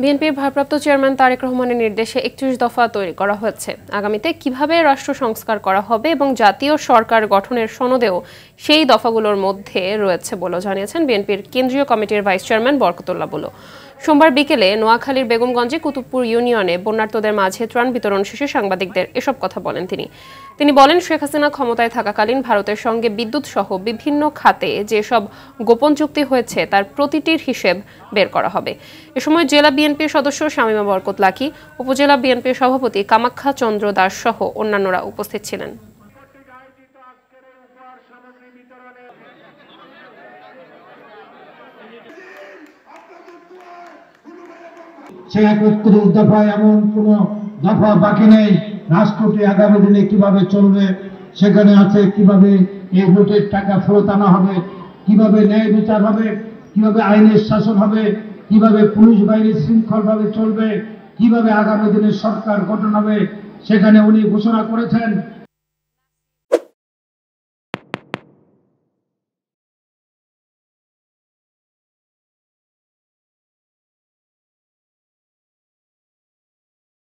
বিএনপির ভারপ্রাপ্ত চেয়ারম্যান তারেক রহমানের নির্দেশে ৩১ দফা তৈরি করা হয়েছে। আগামীতে কিভাবে রাষ্ট্র সংস্কার করা হবে এবং জাতীয় সরকার গঠনের সনদেও সেই দফাগুলোর মধ্যে রয়েছে বলে জানিয়েছেন বিএনপির কেন্দ্রীয় কমিটির ভাইস চেয়ারম্যান বরকতুল্লাহ বুলু। সোমবার বিকেলে নোয়াখালীর বেগমগঞ্জে কুতুবপুর ইউনিয়নে বন্যার্তদের মাঝে ত্রাণ বিতরণ শেষে সাংবাদিকদের এসব কথা বলেন তিনি বলেন, শেখ হাসিনা ক্ষমতায় থাকাকালীন ভারতের সঙ্গে বিদ্যুৎ সহ বিভিন্ন খাতে যেসব গোপন চুক্তি হয়েছে তার প্রতিটির হিসেব বের করা হবে। এ সময় জেলা বিএনপির সদস্য শামীমা বরকত লাকী, উপজেলা বিএনপির সভাপতি কামাখ্যা চন্দ্র দাস সহ অন্যান্যরা উপস্থিত ছিলেন। সে ৩১ দফায় এমন কোন দফা বাকি নেই। রাষ্ট্রটি আগামী দিনে কিভাবে চলবে সেখানে আছে কিভাবে এই ভোটের টাকা ফেরত আনা হবে, কিভাবে ন্যায় বিচার হবে, কিভাবে আইনের শাসন হবে, কিভাবে পুলিশ বাহিনী শৃঙ্খলভাবে চলবে, কিভাবে আগামী দিনে সরকার গঠন হবে সেখানে উনি ঘোষণা করেছেন।